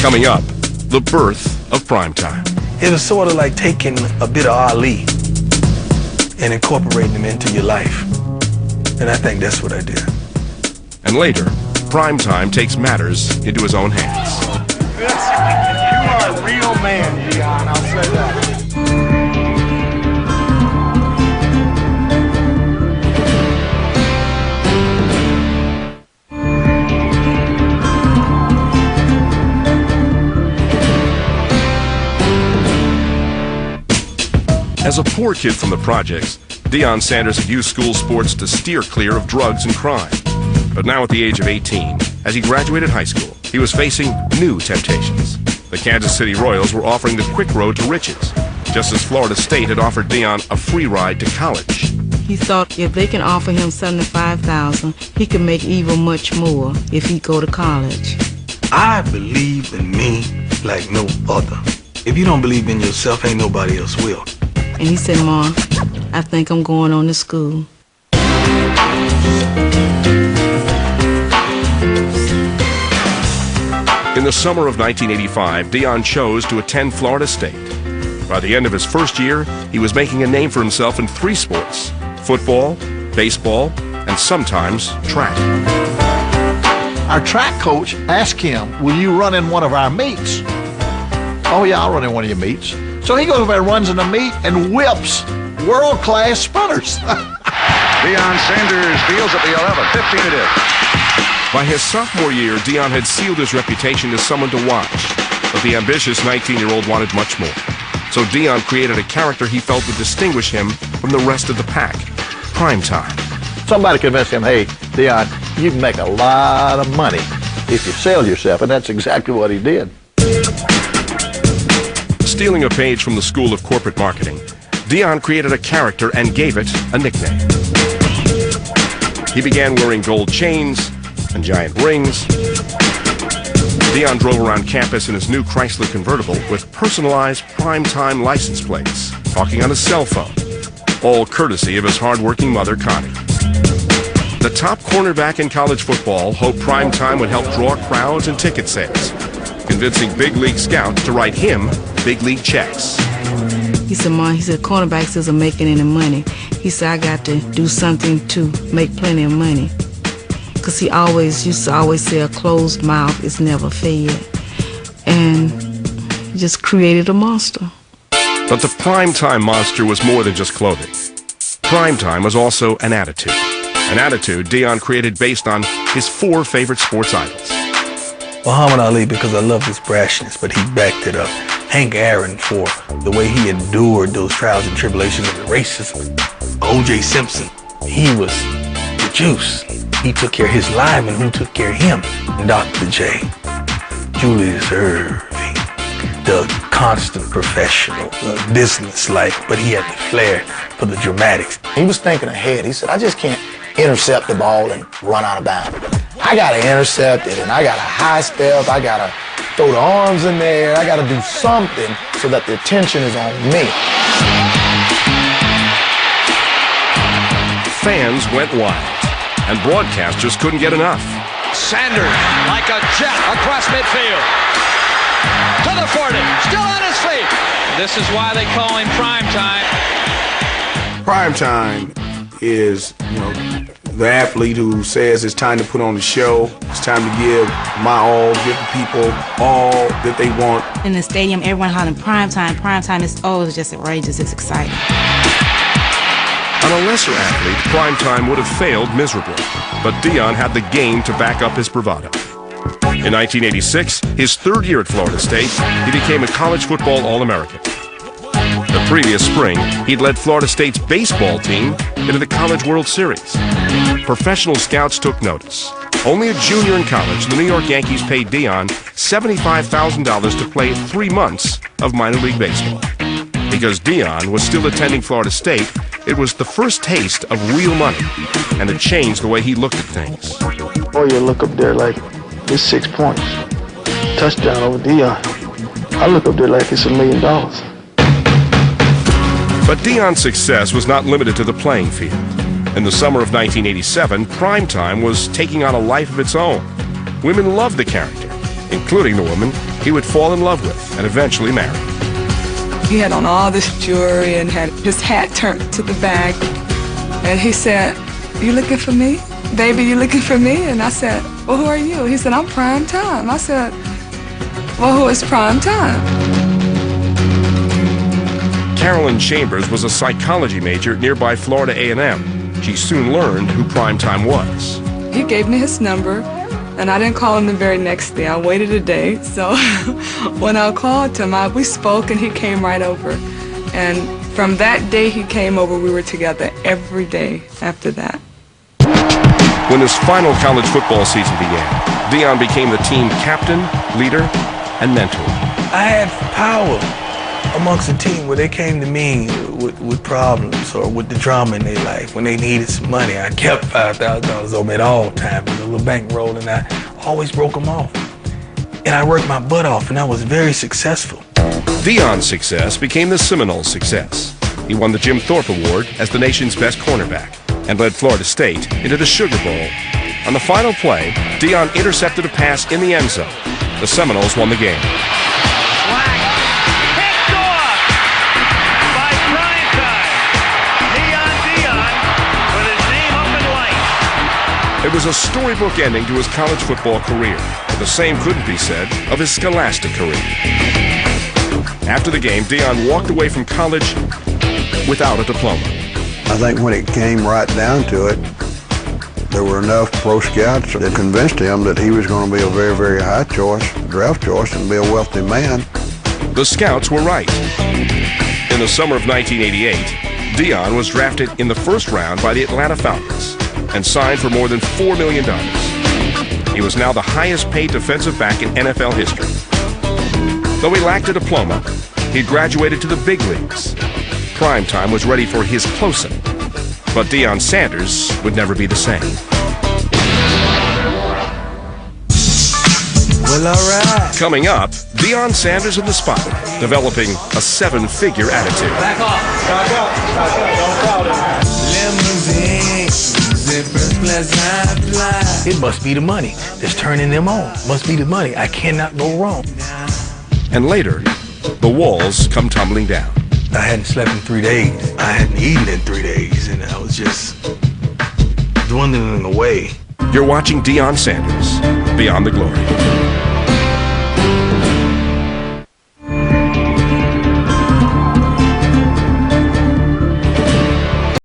Coming up, the birth of primetime. It was sort of like taking a bit of Ali and incorporating him into your life. And I think that's what I did. And later, primetime takes matters into his own hands. You are a real man, Deion, I'll say that. As a poor kid from the projects, Deion Sanders had used school sports to steer clear of drugs and crime. But now at the age of 18, as he graduated high school, he was facing new temptations. The Kansas City Royals were offering the quick road to riches, just as Florida State had offered Deion a free ride to college. He thought if they can offer him $75,000, he could make even much more if he go to college. I believe in me like no other. If you don't believe in yourself, ain't nobody else will. And he said, "Ma, I think I'm going on to school." In the summer of 1985, Deion chose to attend Florida State. By the end of his first year, he was making a name for himself in 3 sports: football, baseball, and sometimes track. Our track coach asked him, "Will you run in one of our meets?" "Oh yeah, I'll run in one of your meets." So he goes over and runs in the meet and whips world-class sprinters. Deion Sanders fields at the 11, 15 it is. By his sophomore year, Deion had sealed his reputation as someone to watch, but the ambitious 19-year-old wanted much more. So Deion created a character he felt would distinguish him from the rest of the pack: primetime. Somebody convinced him, "Hey, Deion, you can make a lot of money if you sell yourself," and that's exactly what he did. Stealing a page from the School of Corporate Marketing, Deion created a character and gave it a nickname. He began wearing gold chains and giant rings. Deion drove around campus in his new Chrysler convertible with personalized primetime license plates, talking on his cell phone, all courtesy of his hard-working mother, Connie. The top cornerback in college football hoped primetime would help draw crowds and ticket sales, convincing big league scouts to write him big league checks. He said, "Ma," he said, "cornerbacks isn't making any money." He said, "I got to do something to make plenty of money." Because he used to say a closed mouth is never fed. And he just created a monster. But the primetime monster was more than just clothing. Primetime was also an attitude. An attitude Deion created based on his 4 favorite sports idols. Muhammad Ali, because I love his brashness, but he backed it up. Hank Aaron, for the way he endured those trials and tribulations of racism. O.J. Simpson, he was the juice. He took care of his lineman, who took care of him. Dr. J, Julius Erving, the constant professional, business-like, but he had the flair for the dramatics. He was thinking ahead. He said, "I just can't intercept the ball and run out of bounds. I got to intercept it, and I got to high step. I got to throw the arms in there. I got to do something so that the attention is on me." Fans went wild, and broadcasters couldn't get enough. Sanders, like a jet across midfield. To the 40, still on his feet. This is why they call him primetime. Primetime is, the athlete who says it's time to put on the show. It's time to give my all, give the people all that they want. In the stadium, everyone hollering primetime. Primetime is, it's just outrageous. It's exciting. On a lesser athlete, primetime would have failed miserably, but Deion had the game to back up his bravado. In 1986, his 3rd year at Florida State, he became a college football All-American. The previous spring, he'd led Florida State's baseball team into the College World Series. Professional scouts took notice. Only a junior in college, the New York Yankees paid Deion $75,000 to play 3 months of minor league baseball. Because Deion was still attending Florida State, it was the first taste of real money, and it changed the way he looked at things. Oh, you look up there like it's 6 points. Touchdown over Deion. I look up there like it's $1 million. But Deion's success was not limited to the playing field. In the summer of 1987, primetime was taking on a life of its own. Women loved the character, including the woman he would fall in love with and eventually marry. He had on all this jewelry and had his hat turned to the back. And he said, "You looking for me? Baby, you looking for me?" And I said, "Well, who are you?" He said, "I'm Prime Time." I said, "Well, who is Prime Time?" Carolyn Chambers was a psychology major at nearby Florida A&M. She soon learned who Prime Time was. He gave me his number, and I didn't call him the very next day. I waited a day. So when I called him, we spoke, and he came right over. And from that day he came over, we were together every day after that. When his final college football season began, Deion became the team captain, leader, and mentor. I had power amongst the team where they came to me with problems or with the drama in their life. When they needed some money, I kept $5,000 on me at all times with a little bankroll, and I always broke them off. And I worked my butt off, and I was very successful. Deion's success became the Seminoles' success. He won the Jim Thorpe Award as the nation's best cornerback and led Florida State into the Sugar Bowl. On the final play, Deion intercepted a pass in the end zone. The Seminoles won the game. It was a storybook ending to his college football career, but the same couldn't be said of his scholastic career. After the game, Deion walked away from college without a diploma. I think when it came right down to it, there were enough pro scouts that convinced him that he was going to be a very, very high choice, draft choice, and be a wealthy man. The scouts were right. In the summer of 1988, Deion was drafted in the first round by the Atlanta Falcons and signed for more than $4 million. He was now the highest paid defensive back in NFL history. Though he lacked a diploma, he graduated to the big leagues. Prime Time was ready for his close-up, but Deion Sanders would never be the same. Well, all right. Coming up, Deion Sanders in the spotlight, developing a seven-figure attitude. Back off. Back up. Back up. Don't crowd it. Limousine, zippers, pleasant fly. It must be the money that's turning them on. Must be the money. I cannot go wrong. And later, the walls come tumbling down. I hadn't slept in 3 days. I hadn't eaten in 3 days, and I was just dwindling away. You're watching Deion Sanders, Beyond the Glory.